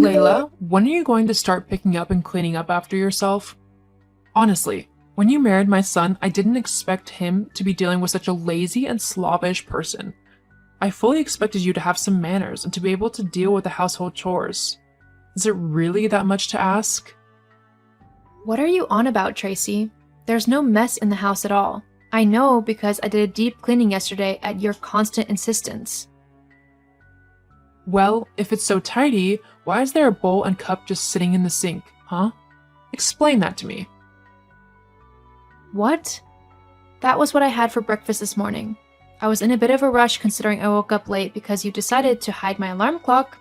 Layla, when are you going to start picking up and cleaning up after yourself? Honestly, when you married my son, I didn't expect him to be dealing with such a lazy and slobbish person. I fully expected you to have some manners and to be able to deal with the household chores. Is it really that much to ask? What are you on about, Tracy? There's no mess in the house at all. I know because I did a deep cleaning yesterday at your constant insistence. Well, if it's so tidy, why is there a bowl and cup just sitting in the sink, huh? Explain that to me. What? That was what I had for breakfast this morning. I was in a bit of a rush considering I woke up late because you decided to hide my alarm clock.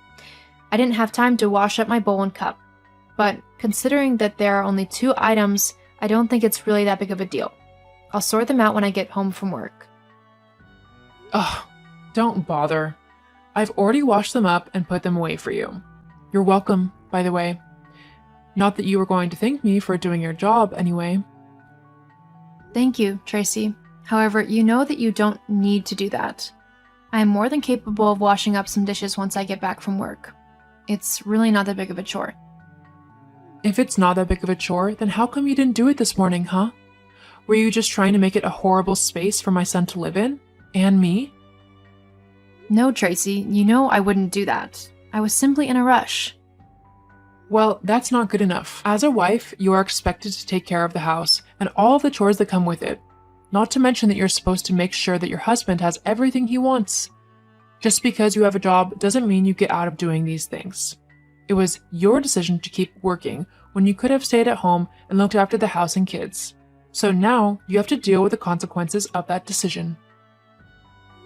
I didn't have time to wash up my bowl and cup. But considering that there are only 2 items, I don't think it's really that big of a deal. I'll sort them out when I get home from work. Ugh, don't bother. I've already washed them up and put them away for you. You're welcome, by the way. Not that you were going to thank me for doing your job, anyway. Thank you, Tracy. However, you know that you don't need to do that. I am more than capable of washing up some dishes once I get back from work. It's really not that big of a chore. If it's not that big of a chore, then how come you didn't do it this morning, huh? Were you just trying to make it a horrible space for my son to live in? And me? No, Tracy, you know I wouldn't do that. I was simply in a rush. Well, that's not good enough. As a wife, you are expected to take care of the house and all of the chores that come with it. Not to mention that you're supposed to make sure that your husband has everything he wants. Just because you have a job doesn't mean you get out of doing these things. It was your decision to keep working when you could have stayed at home and looked after the house and kids. So now you have to deal with the consequences of that decision.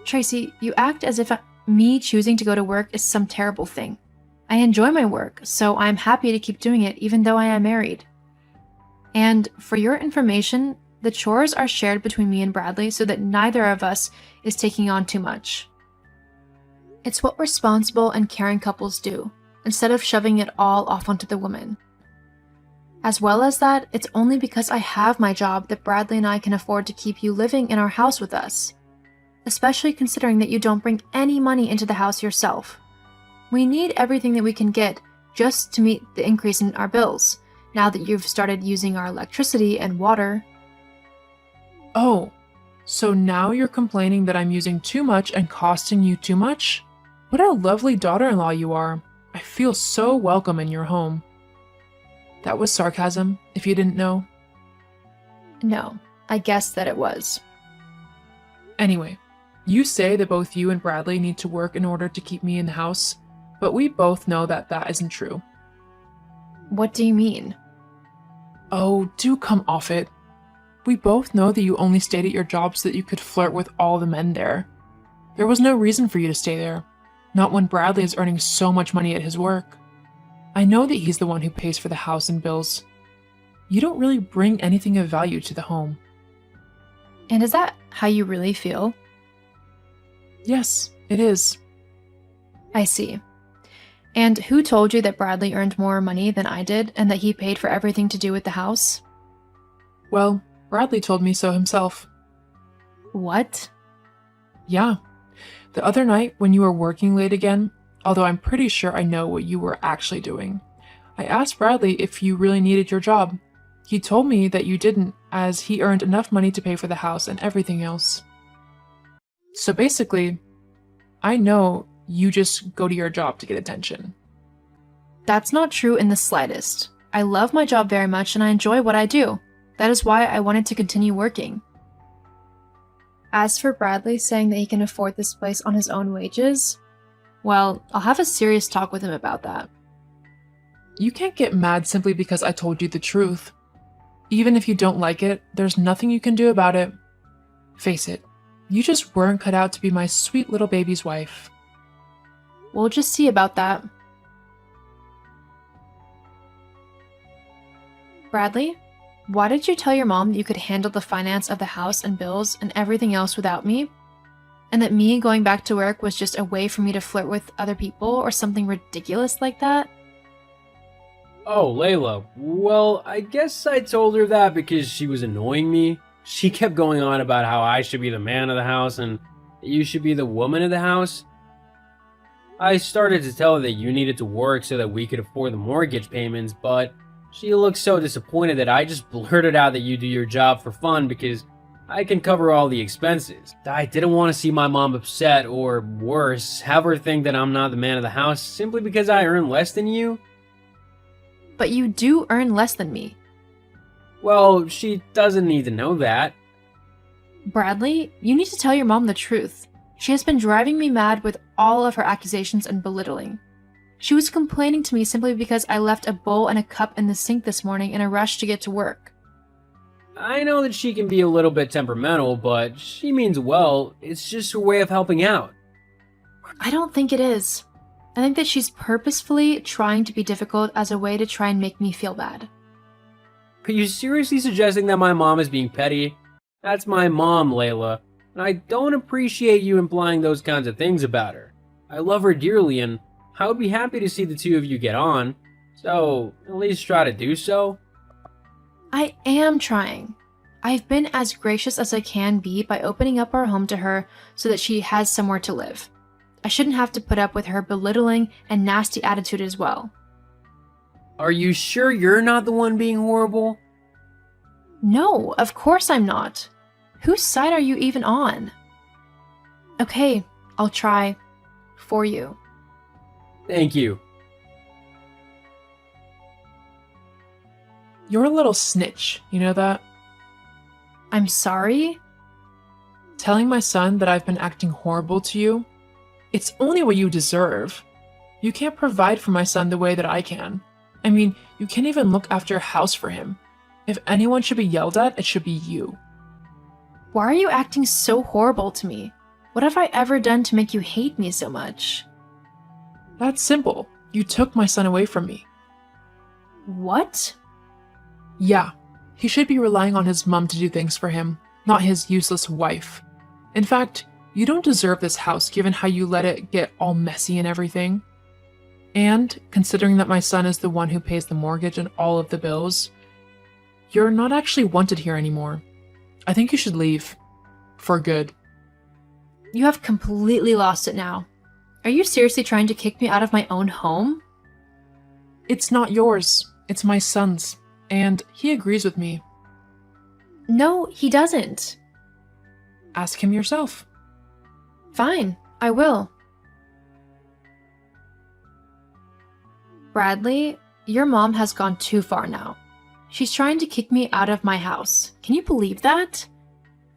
Tracy, you act as if me choosing to go to work is some terrible thing. I enjoy my work, so I'm happy to keep doing it even though I am married. And for your information, the chores are shared between me and Bradley so that neither of us is taking on too much. It's what responsible and caring couples do, instead of shoving it all off onto the woman. As well as that, it's only because I have my job that Bradley and I can afford to keep you living in our house with us. Especially considering that you don't bring any money into the house yourself. We need everything that we can get just to meet the increase in our bills, now that you've started using our electricity and water. Oh, so now you're complaining that I'm using too much and costing you too much? What a lovely daughter-in-law you are. I feel so welcome in your home. That was sarcasm, if you didn't know. No, I guessed that it was. Anyway, you say that both you and Bradley need to work in order to keep me in the house, but we both know that that isn't true. What do you mean? Oh, do come off it. We both know that you only stayed at your job so that you could flirt with all the men there. There was no reason for you to stay there. Not when Bradley is earning so much money at his work. I know that he's the one who pays for the house and bills. You don't really bring anything of value to the home. And is that how you really feel? Yes, it is. I see. And who told you that Bradley earned more money than I did and that he paid for everything to do with the house? Well, Bradley told me so himself. What? Yeah. The other night when you were working late again, although I'm pretty sure I know what you were actually doing, I asked Bradley if you really needed your job. He told me that you didn't, as he earned enough money to pay for the house and everything else. So basically, I know you just go to your job to get attention. That's not true in the slightest. I love my job very much and I enjoy what I do. That is why I wanted to continue working. As for Bradley saying that he can afford this place on his own wages, well, I'll have a serious talk with him about that. You can't get mad simply because I told you the truth. Even if you don't like it, there's nothing you can do about it. Face it, you just weren't cut out to be my sweet little baby's wife. We'll just see about that. Bradley, why did you tell your mom that you could handle the finance of the house and bills and everything else without me? And that me going back to work was just a way for me to flirt with other people or something ridiculous like that? Oh, Layla. Well, I guess I told her that because she was annoying me. She kept going on about how I should be the man of the house and you should be the woman of the house. I started to tell her that you needed to work so that we could afford the mortgage payments, but she looked so disappointed that I just blurted out that you do your job for fun because I can cover all the expenses. I didn't want to see my mom upset, or worse, have her think that I'm not the man of the house simply because I earn less than you. But you do earn less than me. Well, she doesn't need to know that. Bradley, you need to tell your mom the truth. She has been driving me mad with all of her accusations and belittling. She was complaining to me simply because I left a bowl and a cup in the sink this morning in a rush to get to work. I know that she can be a little bit temperamental, but she means well. It's just her way of helping out. I don't think it is. I think that she's purposefully trying to be difficult as a way to try and make me feel bad. Are you seriously suggesting that my mom is being petty? That's my mom, Layla, and I don't appreciate you implying those kinds of things about her. I love her dearly, and I would be happy to see the two of you get on, so at least try to do so. I am trying. I've been as gracious as I can be by opening up our home to her so that she has somewhere to live. I shouldn't have to put up with her belittling and nasty attitude as well. Are you sure you're not the one being horrible? No, of course I'm not. Whose side are you even on? Okay, I'll try. For you. Thank you. You're a little snitch, you know that? I'm sorry? Telling my son that I've been acting horrible to you? It's only what you deserve. You can't provide for my son the way that I can. I mean, you can't even look after a house for him. If anyone should be yelled at, it should be you. Why are you acting so horrible to me? What have I ever done to make you hate me so much? That's simple. You took my son away from me. What? Yeah, he should be relying on his mom to do things for him, not his useless wife. In fact, you don't deserve this house given how you let it get all messy and everything. And, considering that my son is the one who pays the mortgage and all of the bills, you're not actually wanted here anymore. I think you should leave. For good. You have completely lost it now. Are you seriously trying to kick me out of my own home? It's not yours. It's my son's. And he agrees with me. No, he doesn't. Ask him yourself. Fine, I will. Bradley, your mom has gone too far now. She's trying to kick me out of my house. Can you believe that?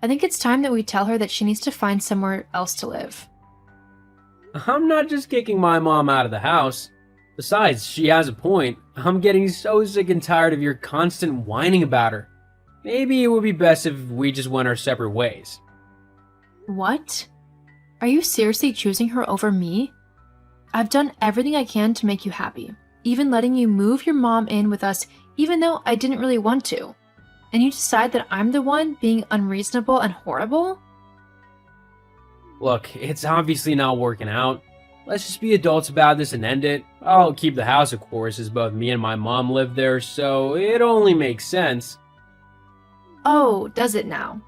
I think it's time that we tell her that she needs to find somewhere else to live. I'm not just kicking my mom out of the house. Besides, she has a point. I'm getting so sick and tired of your constant whining about her. Maybe it would be best if we just went our separate ways. What? Are you seriously choosing her over me? I've done everything I can to make you happy, even letting you move your mom in with us even though I didn't really want to. And you decide that I'm the one being unreasonable and horrible? Look, it's obviously not working out. Let's just be adults about this and end it. I'll keep the house, of course, as both me and my mom live there, so it only makes sense. Oh, does it now?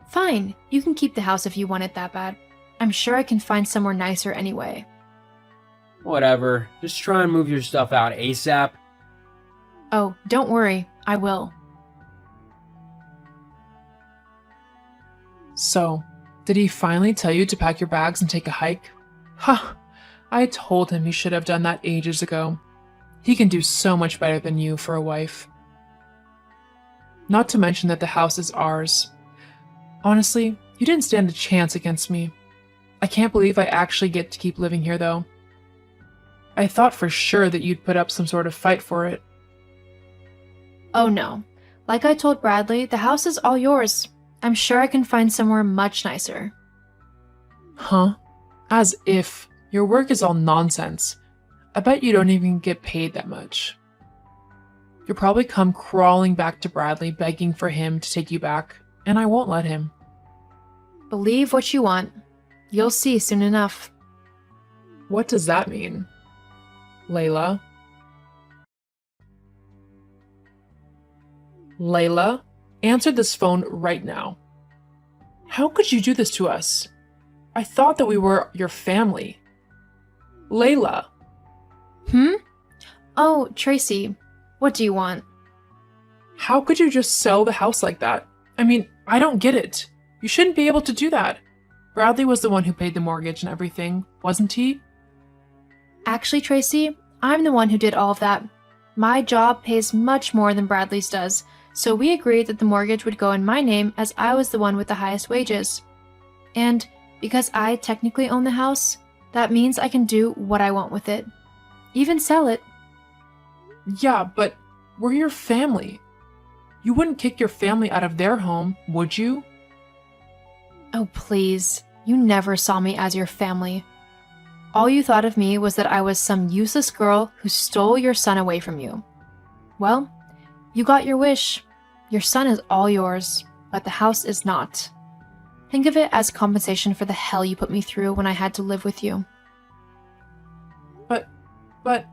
Fine, you can keep the house if you want it that bad. I'm sure I can find somewhere nicer anyway. Whatever, just try and move your stuff out ASAP. Oh, don't worry, I will. So, did he finally tell you to pack your bags and take a hike? Huh, I told him he should have done that ages ago. He can do so much better than you for a wife. Not to mention that the house is ours. Honestly, you didn't stand a chance against me. I can't believe I actually get to keep living here though. I thought for sure that you'd put up some sort of fight for it. Oh no. Like I told Bradley, the house is all yours. I'm sure I can find somewhere much nicer. Huh? As if. Your work is all nonsense. I bet you don't even get paid that much. You'll probably come crawling back to Bradley begging for him to take you back, and I won't let him. Believe what you want. You'll see soon enough. What does that mean? Layla? Layla? Answer this phone right now. How could you do this to us? I thought that we were your family. Layla. Hmm? Oh, Tracy, what do you want? How could you just sell the house like that? I mean, I don't get it. You shouldn't be able to do that. Bradley was the one who paid the mortgage and everything, wasn't he? Actually, Tracy, I'm the one who did all of that. My job pays much more than Bradley's does, so we agreed that the mortgage would go in my name as I was the one with the highest wages. And because I technically own the house, that means I can do what I want with it. Even sell it. Yeah, but we're your family. You wouldn't kick your family out of their home, would you? Oh, please. You never saw me as your family. All you thought of me was that I was some useless girl who stole your son away from you. Well, you got your wish. Your son is all yours, but the house is not. Think of it as compensation for the hell you put me through when I had to live with you. But,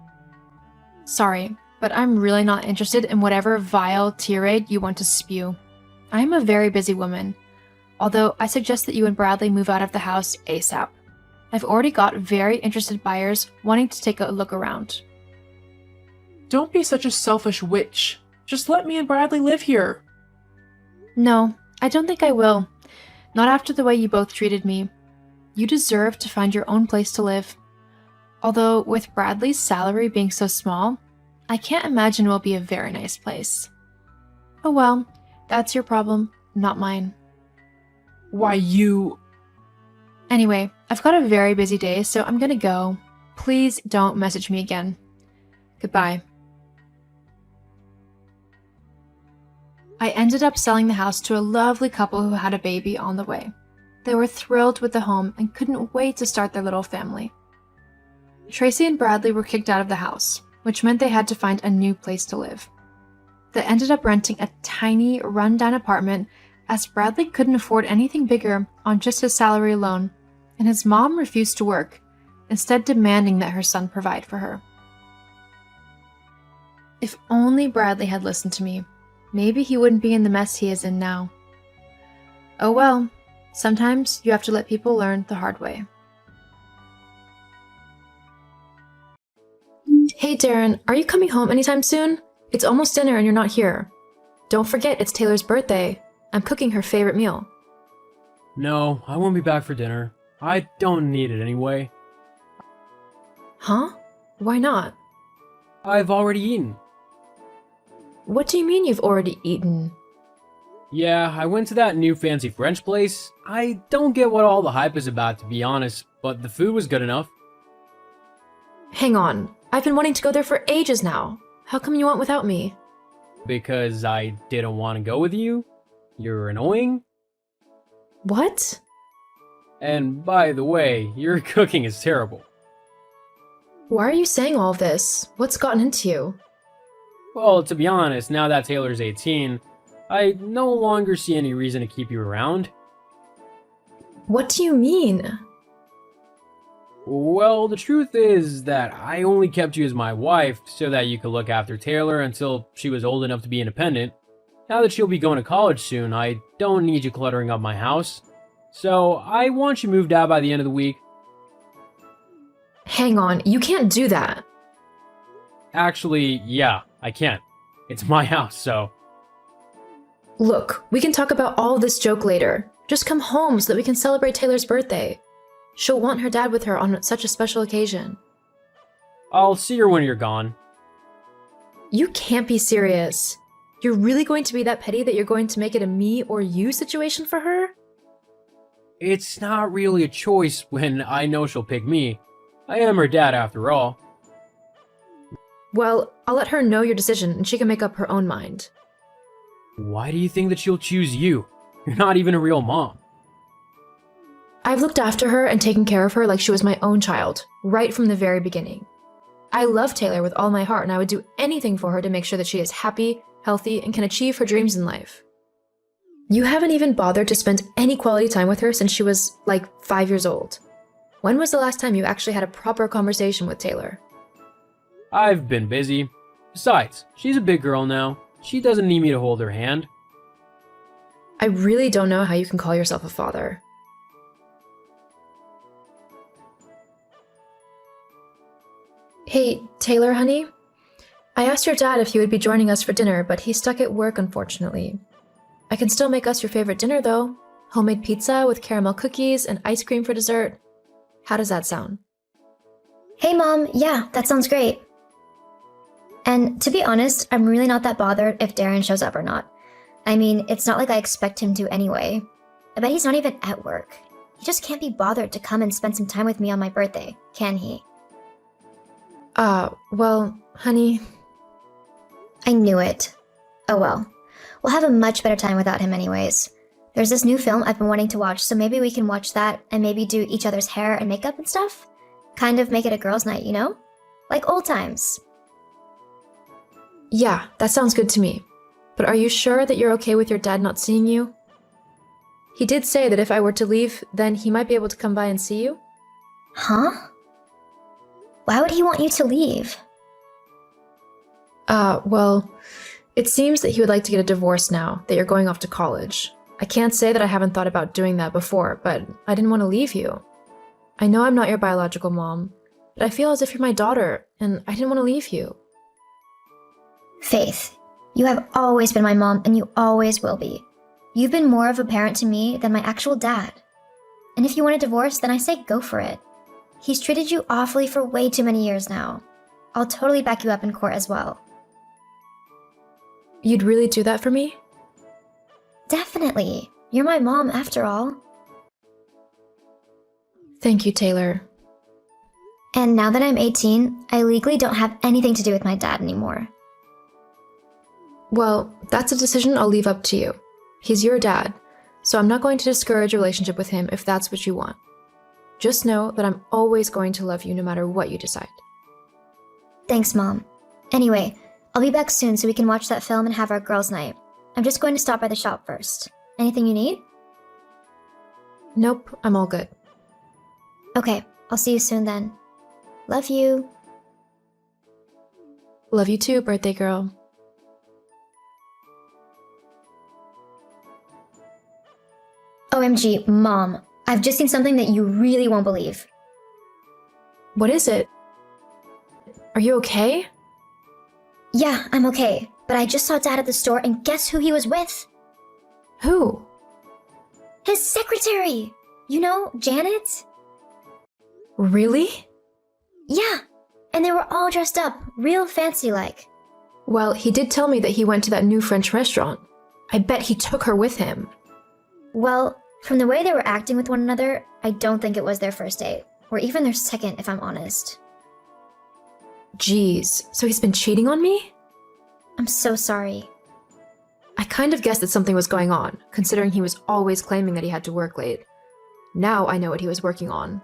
Sorry, but I'm really not interested in whatever vile tirade you want to spew. I am a very busy woman, although I suggest that you and Bradley move out of the house ASAP. I've already got very interested buyers wanting to take a look around. don't be such a selfish witch. Just let me and Bradley live here. No, I don't think I will. Not after the way you both treated me. You deserve to find your own place to live. Although, with Bradley's salary being so small, I can't imagine it will be a very nice place. Oh well, that's your problem, not mine. Why, you... Anyway, I've got a very busy day, so I'm gonna go. Please don't message me again. Goodbye. I ended up selling the house to a lovely couple who had a baby on the way. They were thrilled with the home and couldn't wait to start their little family. Tracy and Bradley were kicked out of the house, which meant they had to find a new place to live. They ended up renting a tiny, run-down apartment as Bradley couldn't afford anything bigger on just his salary alone, and his mom refused to work, instead demanding that her son provide for her. If only Bradley had listened to me, maybe he wouldn't be in the mess he is in now. Oh well, sometimes you have to let people learn the hard way. Hey Darren, are you coming home anytime soon? It's almost dinner and you're not here. Don't forget it's Taylor's birthday. I'm cooking her favorite meal. No, I won't be back for dinner. I don't need it anyway. Huh? Why not? I've already eaten. What do you mean you've already eaten? Yeah, I went to that new fancy French place. I don't get what all the hype is about, to be honest, but the food was good enough. Hang on, I've been wanting to go there for ages now. How come you went without me? Because I didn't want to go with you? You're annoying? What? And by the way, your cooking is terrible. Why are you saying all of this? What's gotten into you? Well, to be honest, now that Taylor's 18, I no longer see any reason to keep you around. What do you mean? Well, the truth is that I only kept you as my wife so that you could look after Taylor until she was old enough to be independent. Now that she'll be going to college soon, I don't need you cluttering up my house. So I want you moved out by the end of the week. Hang on, you can't do that. Actually, yeah, I can. It's my house, so... Look, we can talk about all this joke later. Just come home so that we can celebrate Taylor's birthday. She'll want her dad with her on such a special occasion. I'll see her when you're gone. You can't be serious. You're really going to be that petty that you're going to make it a me or you situation for her? It's not really a choice when I know she'll pick me. I am her dad after all. Well, I'll let her know your decision and she can make up her own mind. Why do you think that she'll choose you? You're not even a real mom. I've looked after her and taken care of her like she was my own child, right from the very beginning. I love Taylor with all my heart and I would do anything for her to make sure that she is happy, healthy, and can achieve her dreams in life. You haven't even bothered to spend any quality time with her since she was, like, 5 years old. When was the last time you actually had a proper conversation with Taylor? I've been busy. Besides, she's a big girl now. She doesn't need me to hold her hand. I really don't know how you can call yourself a father. Hey, Taylor, honey? I asked your dad if he would be joining us for dinner, but he's stuck at work, unfortunately. I can still make us your favorite dinner, though. Homemade pizza with caramel cookies and ice cream for dessert. How does that sound? Hey Mom, yeah, that sounds great. And to be honest, I'm really not that bothered if Darren shows up or not. I mean, it's not like I expect him to anyway. I bet he's not even at work. He just can't be bothered to come and spend some time with me on my birthday, can he? Well, honey... I knew it. Oh well. We'll have a much better time without him anyways. There's this new film I've been wanting to watch, so maybe we can watch that and maybe do each other's hair and makeup and stuff? Kind of make it a girls' night, you know? Like old times. Yeah, that sounds good to me. But are you sure that you're okay with your dad not seeing you? He did say that if I were to leave, then he might be able to come by and see you. Huh? Why would he want you to leave? Well, it seems that he would like to get a divorce now that you're going off to college. I can't say that I haven't thought about doing that before, but I didn't want to leave you. I know I'm not your biological mom, but I feel as if you're my daughter, and I didn't want to leave you. Faith, you have always been my mom and you always will be. You've been more of a parent to me than my actual dad. And if you want a divorce, then I say go for it. He's treated you awfully for way too many years now. I'll totally back you up in court as well. You'd really do that for me? Definitely. You're my mom after all. Thank you, Taylor. And now that I'm 18, I legally don't have anything to do with my dad anymore. Well, that's a decision I'll leave up to you. He's your dad, so I'm not going to discourage a relationship with him if that's what you want. Just know that I'm always going to love you no matter what you decide. Thanks, Mom. Anyway, I'll be back soon so we can watch that film and have our girls' night. I'm just going to stop by the shop first. Anything you need? Nope, I'm all good. Okay, I'll see you soon then. Love you. Love you too, birthday girl. OMG, Mom. I've just seen something that you really won't believe. What is it? Are you okay? Yeah, I'm okay. But I just saw Dad at the store and guess who he was with? Who? His secretary! You know, Janet? Really? Yeah, and they were all dressed up, real fancy-like. Well, he did tell me that he went to that new French restaurant. I bet he took her with him. Well, from the way they were acting with one another, I don't think it was their first date. Or even their second, if I'm honest. Jeez, so he's been cheating on me? I'm so sorry. I kind of guessed that something was going on, considering he was always claiming that he had to work late. Now I know what he was working on.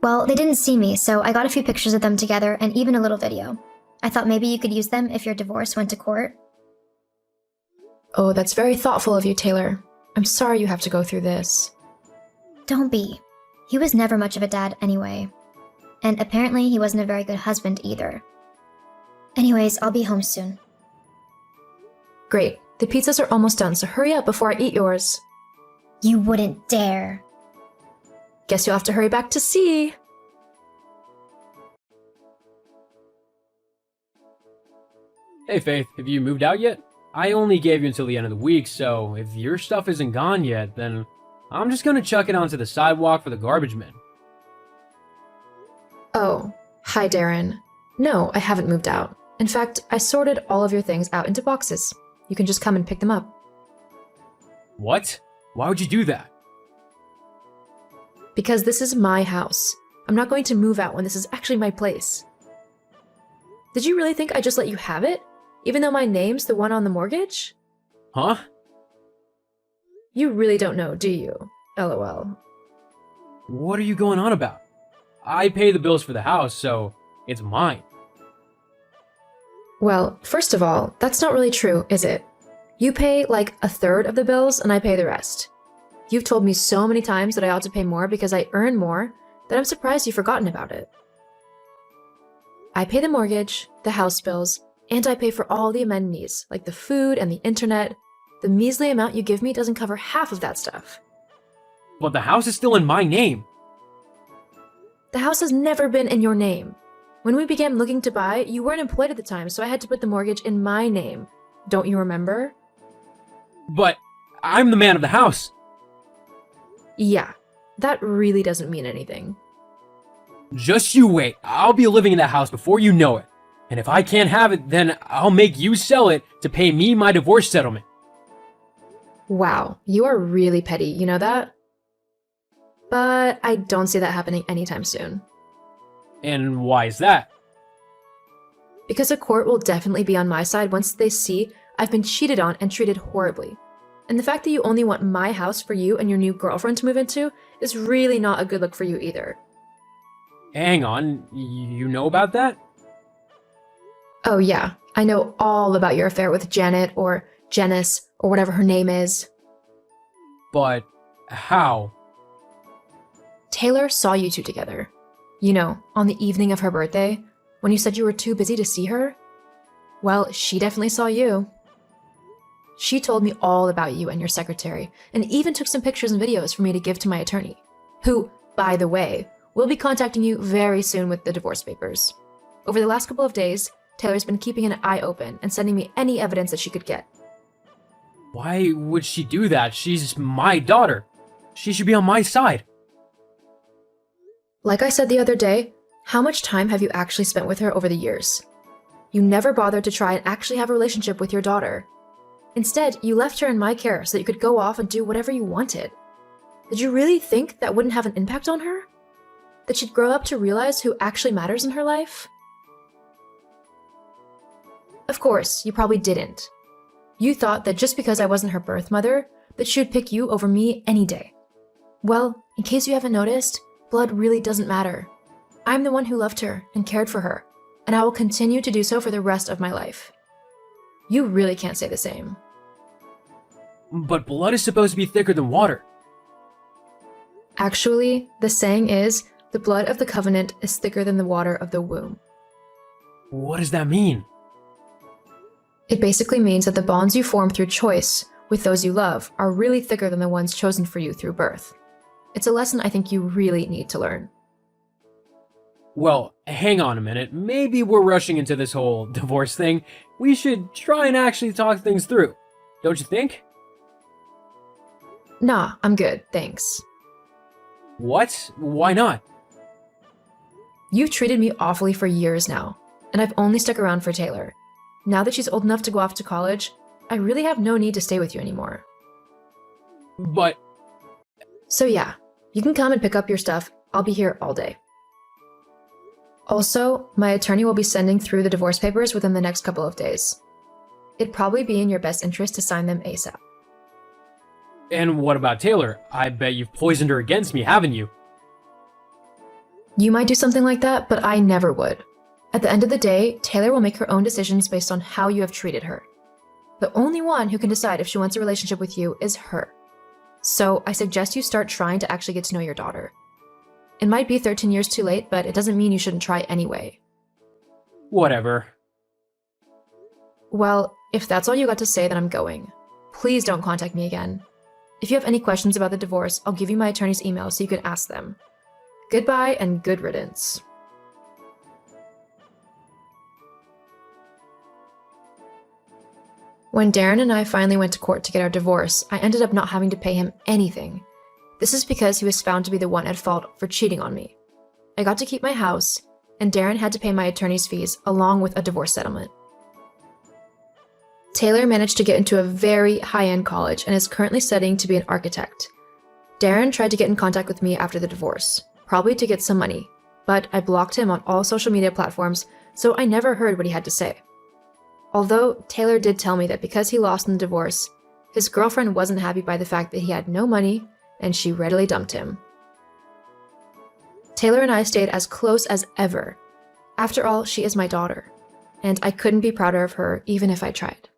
Well, they didn't see me, so I got a few pictures of them together and even a little video. I thought maybe you could use them if your divorce went to court. Oh, that's very thoughtful of you, Taylor. I'm sorry you have to go through this. Don't be. He was never much of a dad anyway. And apparently he wasn't a very good husband either. Anyways, I'll be home soon. Great. The pizzas are almost done, so hurry up before I eat yours. You wouldn't dare. Guess you'll have to hurry back to see. Hey Faith, have you moved out yet? I only gave you until the end of the week, so if your stuff isn't gone yet, then I'm just gonna chuck it onto the sidewalk for the garbage men. Oh, hi Darren. No, I haven't moved out. In fact, I sorted all of your things out into boxes. You can just come and pick them up. What? Why would you do that? Because this is my house. I'm not going to move out when this is actually my place. Did you really think I just let you have it? Even though my name's the one on the mortgage? Huh? You really don't know, do you? LOL. What are you going on about? I pay the bills for the house, so it's mine. Well, first of all, that's not really true, is it? You pay like a third of the bills and I pay the rest. You've told me so many times that I ought to pay more because I earn more that I'm surprised you've forgotten about it. I pay the mortgage, the house bills, and I pay for all the amenities, like the food and the internet. The measly amount you give me doesn't cover half of that stuff. But the house is still in my name. The house has never been in your name. When we began looking to buy, you weren't employed at the time, so I had to put the mortgage in my name. Don't you remember? But I'm the man of the house. Yeah, that really doesn't mean anything. Just you wait. I'll be living in that house before you know it. And if I can't have it, then I'll make you sell it to pay me my divorce settlement. Wow, you are really petty, you know that? But I don't see that happening anytime soon. And why is that? Because a court will definitely be on my side once they see I've been cheated on and treated horribly. And the fact that you only want my house for you and your new girlfriend to move into is really not a good look for you either. Hang on, you know about that? Oh yeah, I know all about your affair with Janet or Janice or whatever her name is. But how? Taylor saw you two together. You know, on the evening of her birthday, when you said you were too busy to see her? Well, she definitely saw you. She told me all about you and your secretary, and even took some pictures and videos for me to give to my attorney, who, by the way, will be contacting you very soon with the divorce papers. Over the last couple of days, Taylor's been keeping an eye open and sending me any evidence that she could get. Why would she do that? She's my daughter. She should be on my side. Like I said the other day, how much time have you actually spent with her over the years? You never bothered to try and actually have a relationship with your daughter. Instead, you left her in my care so that you could go off and do whatever you wanted. Did you really think that wouldn't have an impact on her? That she'd grow up to realize who actually matters in her life? Of course, you probably didn't. You thought that just because I wasn't her birth mother, that she would pick you over me any day. Well, in case you haven't noticed, blood really doesn't matter. I'm the one who loved her and cared for her, and I will continue to do so for the rest of my life. You really can't say the same. But blood is supposed to be thicker than water. Actually, the saying is, the blood of the covenant is thicker than the water of the womb. What does that mean? It basically means that the bonds you form through choice with those you love are really thicker than the ones chosen for you through birth. It's a lesson I think you really need to learn. Well, hang on a minute. Maybe we're rushing into this whole divorce thing. We should try and actually talk things through. Don't you think? Nah, I'm good, thanks. What? Why not? You've treated me awfully for years now, and I've only stuck around for Taylor. Now that she's old enough to go off to college, I really have no need to stay with you anymore. But So yeah, you can come and pick up your stuff. I'll be here all day. Also, my attorney will be sending through the divorce papers within the next couple of days. It'd probably be in your best interest to sign them ASAP. And what about Taylor? I bet you've poisoned her against me, haven't you? You might do something like that, but I never would. At the end of the day, Taylor will make her own decisions based on how you have treated her. The only one who can decide if she wants a relationship with you is her. So I suggest you start trying to actually get to know your daughter. It might be 13 years too late, but it doesn't mean you shouldn't try anyway. Whatever. Well, if that's all you got to say, then I'm going. Please don't contact me again. If you have any questions about the divorce, I'll give you my attorney's email so you can ask them. Goodbye and good riddance. When Darren and I finally went to court to get our divorce, I ended up not having to pay him anything. This is because he was found to be the one at fault for cheating on me. I got to keep my house, and Darren had to pay my attorney's fees along with a divorce settlement. Taylor managed to get into a very high-end college and is currently studying to be an architect. Darren tried to get in contact with me after the divorce, probably to get some money, but I blocked him on all social media platforms, so I never heard what he had to say. Although Taylor did tell me that because he lost in the divorce, his girlfriend wasn't happy by the fact that he had no money and she readily dumped him. Taylor and I stayed as close as ever. After all, she is my daughter, and I couldn't be prouder of her even if I tried.